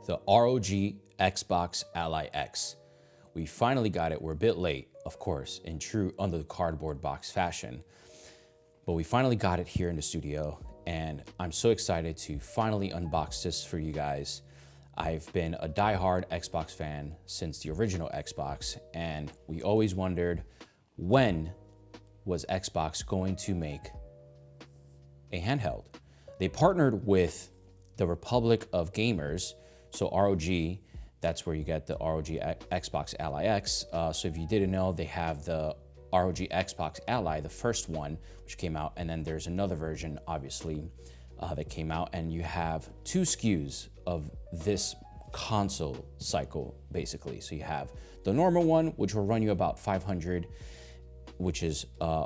the ROG Xbox Ally X. We finally got it. We're a bit late, of course, in true under the cardboard box fashion. But we finally got it here in the studio, and I'm so excited to finally unbox this for you guys. I've been a diehard Xbox fan since the original Xbox, and we always wondered, when was Xbox going to make a handheld? They partnered with the Republic of Gamers, so ROG, that's where you get the ROG Xbox Ally X. So if you didn't know, they have the ROG Xbox Ally, the first one, which came out, and then there's another version, obviously, that came out, and you have two SKUs of this console cycle, basically. So you have the normal one, which will run you about 500, which is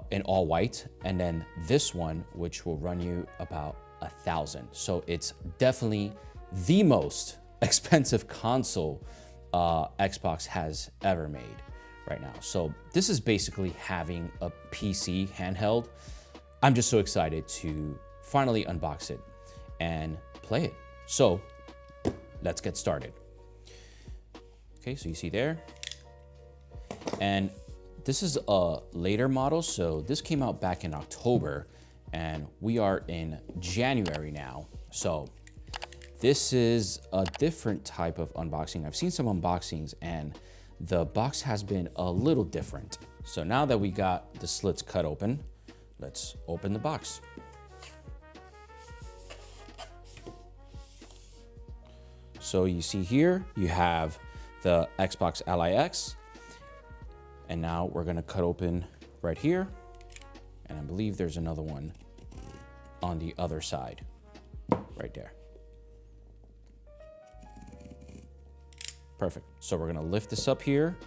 in all white, and then this one, which will run you about 1,000. So it's definitely the most expensive console Xbox has ever made right now. So this is basically having a PC handheld. I'm just so excited to finally unbox it and play it. So let's get started. Okay, so you see there, and this is a later model. So this came out back in October, and we are in January now. So this is a different type of unboxing. I've seen some unboxings and the box has been a little different. So now that we got the slits cut open, let's open the box. So you see here, you have the Xbox Ally X, and now we're gonna cut open right here. And I believe there's another one on the other side, right there. Perfect. So we're gonna lift this up here,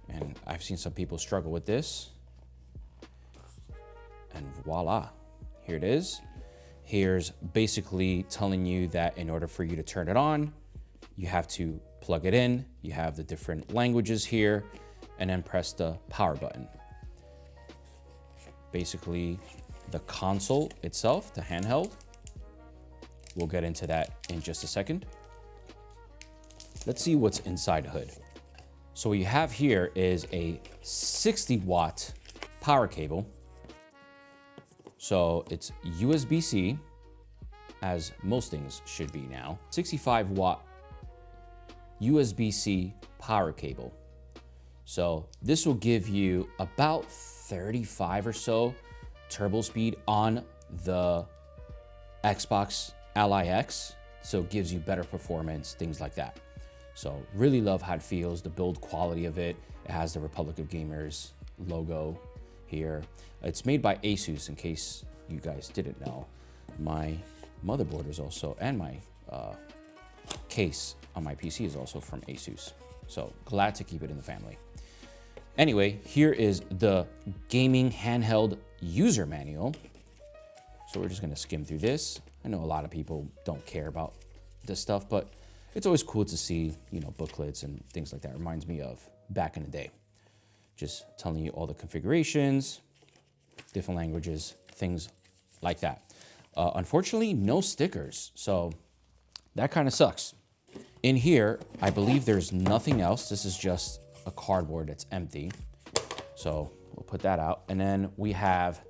and I've seen some people struggle with this. And voila, here it is. Here's basically telling you that in order for you to turn it on, you have to plug it in. You have the different languages here, and then press the power button. Basically, the console itself, the handheld. We'll get into that in just a second. Let's see what's inside the hood. So what you have here is a 60-watt power cable. So it's USB-C, as most things should be now. 65-watt USB-C power cable. So this will give you about 35 or so turbo speed on the Xbox Ally X. So it gives you better performance, things like that. So really love how it feels, the build quality of it. It has the Republic of Gamers logo here. It's made by Asus, in case you guys didn't know. My motherboard is also, and my case on my PC is also from Asus. So glad to keep it in the family. Anyway, here is the gaming handheld user manual. So we're just gonna skim through this. I know a lot of people don't care about this stuff, but it's always cool to see, you know, booklets and things like that. It reminds me of back in the day. Just telling you all the configurations, different languages, things like that. Unfortunately, no stickers, so that kind of sucks. In here, I believe there's nothing else. This is just a cardboard that's empty. So we'll put that out. And then we have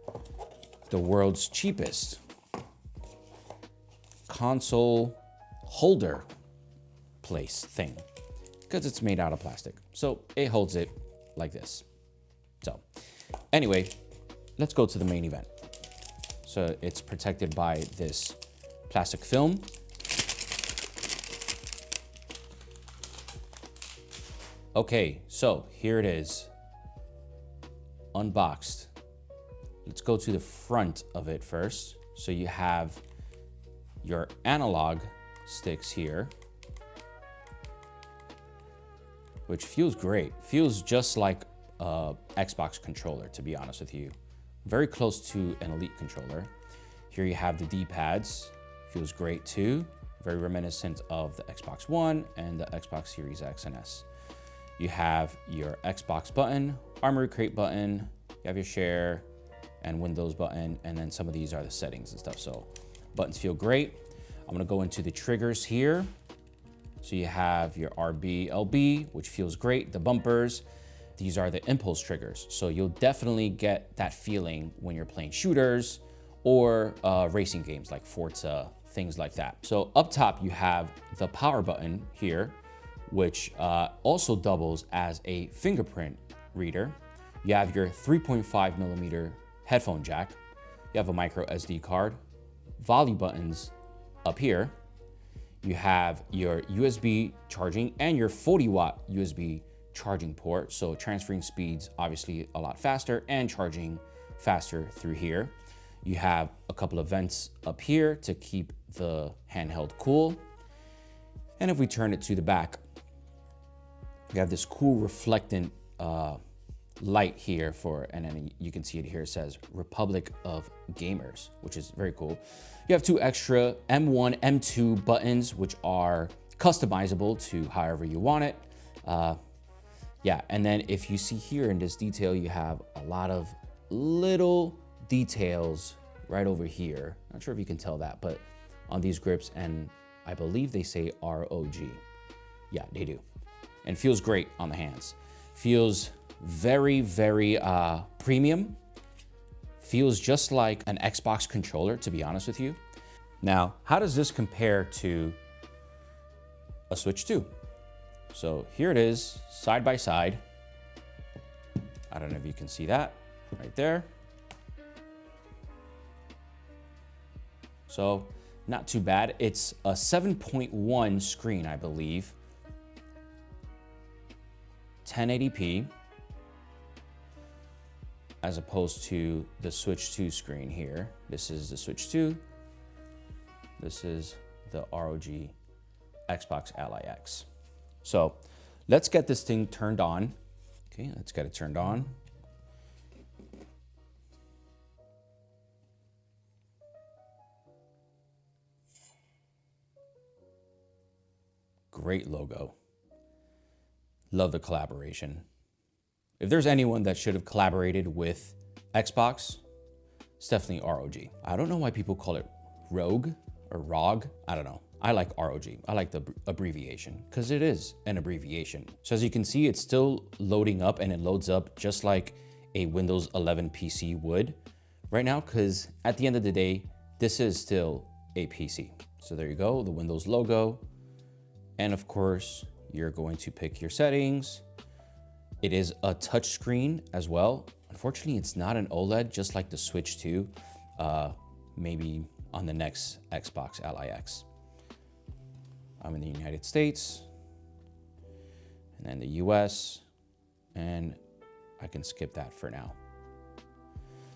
the world's cheapest console holder place thing, because it's made out of plastic. So it holds it like this. So anyway, let's go to the main event. So it's protected by this plastic film. Okay, so here it is, unboxed. Let's go to the front of it first. So you have your analog sticks here, which feels great. Feels just like a Xbox controller, to be honest with you. Very close to an Elite controller. Here you have the D-pads. Feels great too. Very reminiscent of the Xbox One and the Xbox Series X and S. You have your Xbox button, Armoury Crate button, you have your share and Windows button, and then some of these are the settings and stuff. So buttons feel great. I'm gonna go into the triggers here. So you have your RBLB, which feels great, the bumpers. These are the impulse triggers. So you'll definitely get that feeling when you're playing shooters or racing games like Forza, things like that. So up top, you have the power button here, which also doubles as a fingerprint reader. You have your 3.5 millimeter headphone jack. You have a micro SD card, volume buttons up here. You have your USB charging and your 40-watt USB charging port. So transferring speeds obviously a lot faster and charging faster through here. You have a couple of vents up here to keep the handheld cool. And if we turn it to the back, you have this cool reflectant light here and then you can see it here. It says Republic of Gamers, which is very cool. You have two extra M1, M2 buttons, which are customizable to however you want it. Yeah, and then if you see here in this detail, you have a lot of little details right over here. Not sure if you can tell that, but on these grips, and I believe they say ROG. Yeah, they do. And feels great on the hands. Feels very, very premium. Feels just like an Xbox controller, to be honest with you. Now, how does this compare to a Switch 2? So here it is, side by side. I don't know if you can see that right there. So not too bad. It's a 7.1 screen, I believe. 1080p. As opposed to the Switch 2 screen here. This is the Switch 2. This is the ROG Xbox Ally X. So let's get this thing turned on. Okay, let's get it turned on. Great logo. Love the collaboration. If there's anyone that should have collaborated with Xbox, it's definitely ROG. I don't know why people call it ROG or ROG. I don't know. I like ROG. I like the abbreviation because it is an abbreviation. So as you can see, it's still loading up and it loads up just like a Windows 11 PC would right now, because at the end of the day, this is still a PC. So there you go, the Windows logo. And of course, you're going to pick your settings. It is a touch screen as well. Unfortunately, it's not an OLED, just like the Switch 2, maybe on the next Xbox Ally X. I'm in the United States, and then the US, and I can skip that for now.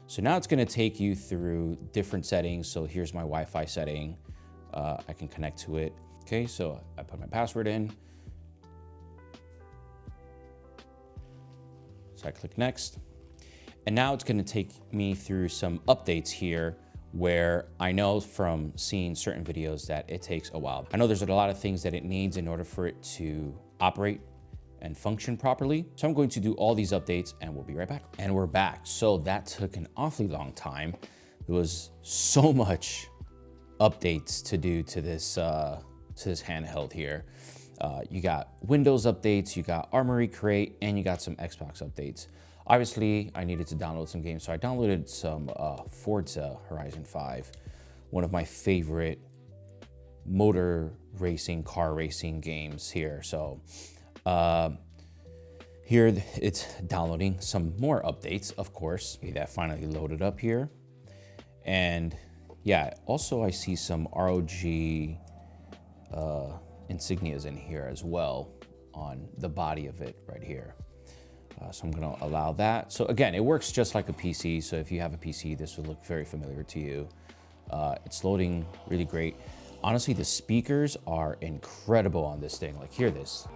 So now it's gonna take you through different settings. So here's my Wi-Fi setting. I can connect to it. Okay, so I put my password in. So I click next. And now it's gonna take me through some updates here where I know from seeing certain videos that it takes a while. I know there's a lot of things that it needs in order for it to operate and function properly. So I'm going to do all these updates and we'll be right back. And we're back. So that took an awfully long time. There was so much updates to do to this handheld here. You got Windows updates, you got Armoury Crate, and you got some Xbox updates. Obviously, I needed to download some games, so I downloaded some Forza Horizon 5, one of my favorite motor racing, car racing games here. So here it's downloading some more updates, of course. Okay, that finally loaded up here. And yeah, also I see some ROG insignias in here as well on the body of it right here. So I'm gonna allow that. So again, it works just like a PC. So if you have a PC, this will look very familiar to you. It's loading really great. Honestly, the speakers are incredible on this thing. Like, hear this.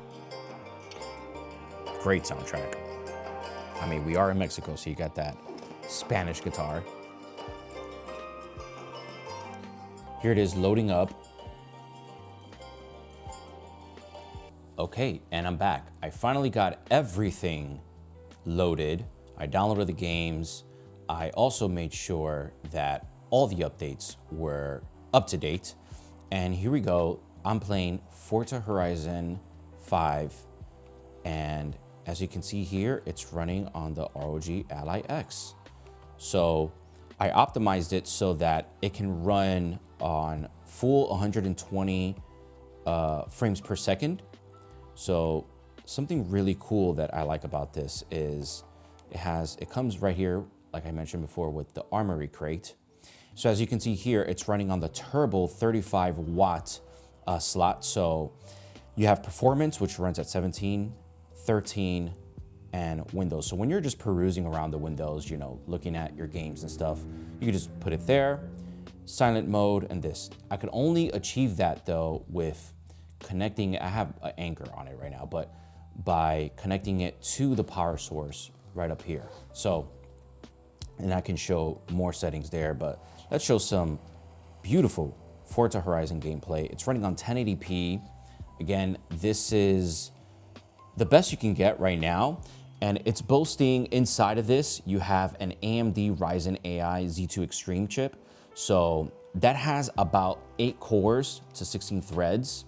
Great soundtrack. I mean, we are in Mexico, so you got that Spanish guitar. Here it is loading up. Okay, and I'm back. I finally got everything loaded. I downloaded the games. I also made sure that all the updates were up to date. And here we go. I'm playing Forza Horizon 5, and as you can see here, it's running on the ROG Ally X. So I optimized it so that it can run on full 120 frames per second. So something really cool that I like about this is it comes right here, like I mentioned before, with the Armoury Crate. So as you can see here, it's running on the turbo 35 watt slot. So you have performance, which runs at 17, 13, and Windows. So when you're just perusing around the windows, you know, looking at your games and stuff, you can just put it there, silent mode, and this. I could only achieve that though with connecting, I have an Anchor on it right now, but by connecting it to the power source right up here. So, and I can show more settings there, but let's show some beautiful Forza Horizon gameplay. It's running on 1080p. Again, this is the best you can get right now. And it's boasting inside of this, you have an AMD Ryzen AI Z2 Extreme chip. So that has about 8 cores to 16 threads.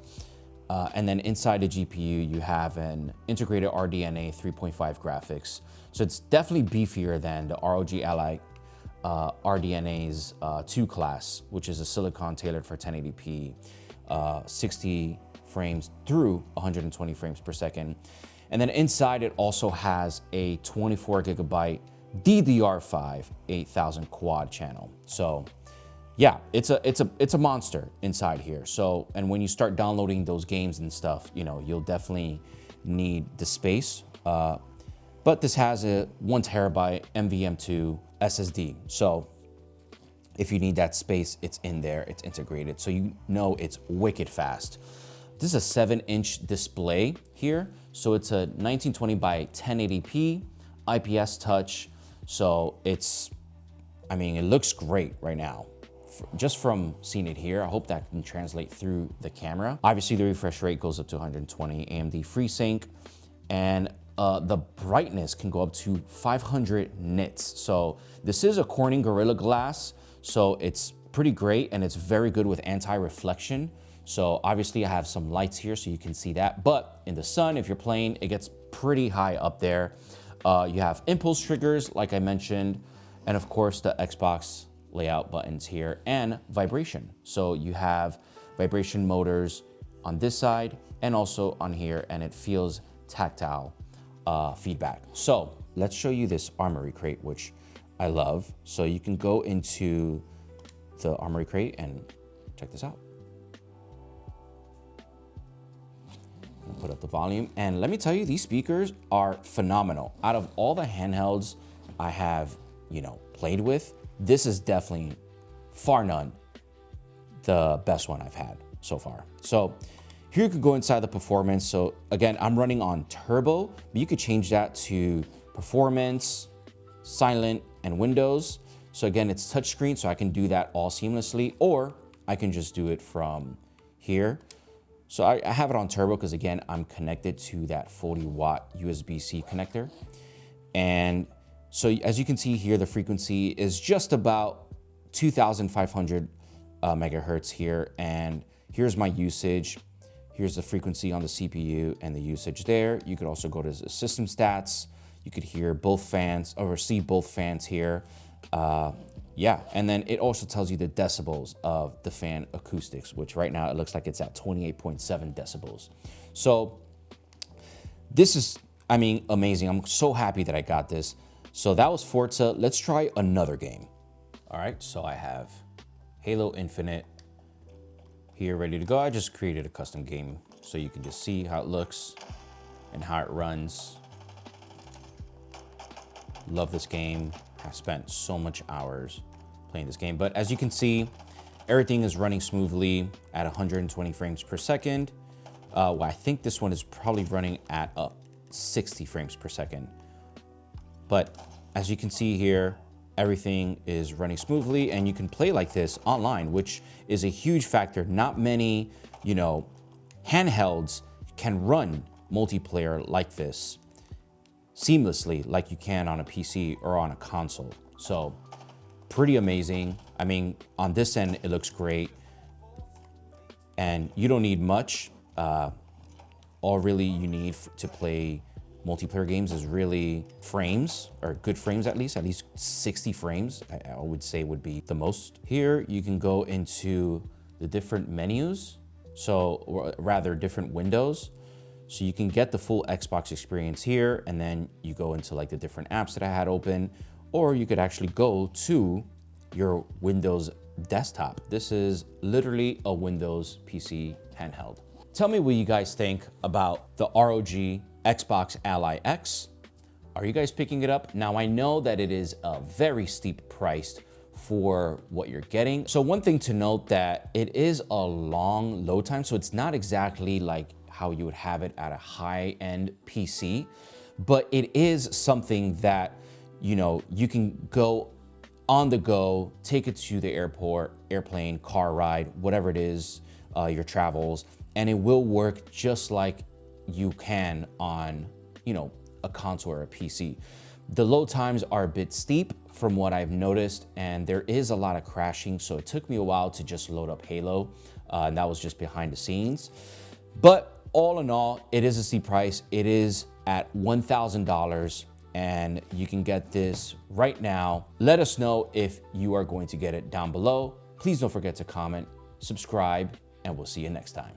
And then inside the GPU, you have an integrated RDNA 3.5 graphics. So it's definitely beefier than the ROG Ally RDNA's 2 class, which is a silicon tailored for 1080p, 60 frames through 120 frames per second. And then inside it also has a 24 gigabyte DDR5 8000 quad channel. So yeah, it's a monster inside here. So, and when you start downloading those games and stuff, you know, you'll definitely need the space. But this has a 1 terabyte NVM2 SSD. So if you need that space, it's in there, it's integrated. So you know it's wicked fast. This is a 7-inch display here. So it's a 1920 by 1080p IPS touch. So it's, I mean, it looks great right now. Just from seeing it here, I hope that can translate through the camera. Obviously the refresh rate goes up to 120, AMD FreeSync, and the brightness can go up to 500 nits. So this is a Corning Gorilla Glass, so it's pretty great, and it's very good with anti-reflection. So obviously I have some lights here so you can see that, but in the sun, if you're playing, it gets pretty high up there. You have impulse triggers, like I mentioned, and of course the Xbox layout buttons here, and vibration. So you have vibration motors on this side and also on here, and it feels tactile feedback. So let's show you this Armoury Crate, which I love. So you can go into the Armoury Crate and check this out. Put up the volume, and let me tell you, these speakers are phenomenal. Out of all the handhelds I have, you know, played with, this is definitely far none the best one I've had so far. So here you could go inside the performance. So again, I'm running on turbo, but you could change that to performance, silent, and Windows. So again, it's touchscreen, so I can do that all seamlessly, or I can just do it from here. So I have it on turbo because again, I'm connected to that 40 watt USB-C connector. And so as you can see here, the frequency is just about 2,500 megahertz here. And here's my usage. Here's the frequency on the CPU and the usage there. You could also go to the system stats. You could hear both fans or see both fans here. Yeah, and then it also tells you the decibels of the fan acoustics, which right now it looks like it's at 28.7 decibels. So this is, I mean, amazing. I'm so happy that I got this. So that was Forza. Let's try another game. All right, so I have Halo Infinite here ready to go. I just created a custom game so you can just see how it looks and how it runs. Love this game. I've spent so much hours playing this game, but as you can see, everything is running smoothly at 120 frames per second. Well, I think this one is probably running at 60 frames per second. But as you can see here, everything is running smoothly, and you can play like this online, which is a huge factor. Not many, you know, handhelds can run multiplayer like this seamlessly like you can on a PC or on a console. So pretty amazing. I mean, on this end, it looks great. and you don't need much. All really you need to play multiplayer games is really frames, or good frames at least 60 frames, I would say would be the most. Here you can go into the different menus, or rather different windows. So you can get the full Xbox experience here, and then you go into like the different apps that I had open, or you could actually go to your Windows desktop. This is literally a Windows PC handheld. Tell me what you guys think about the ROG Xbox Ally X. Are you guys picking it up? Now I know that it is a very steep price for what you're getting. So one thing to note that it is a long load time. So it's not exactly like how you would have it at a high-end PC, but it is something that, you know, you can go on the go, take it to the airport, airplane, car ride, whatever it is, your travels, and it will work just like you can on, you know, a console or a PC. The load times are a bit steep from what I've noticed, and there is a lot of crashing. So it took me a while to just load up Halo, and that was just behind the scenes. But all in all, it is a steep price. It is at $1,000, and you can get this right now. Let us know if you are going to get it down below. Please don't forget to comment, subscribe, and we'll see you next time.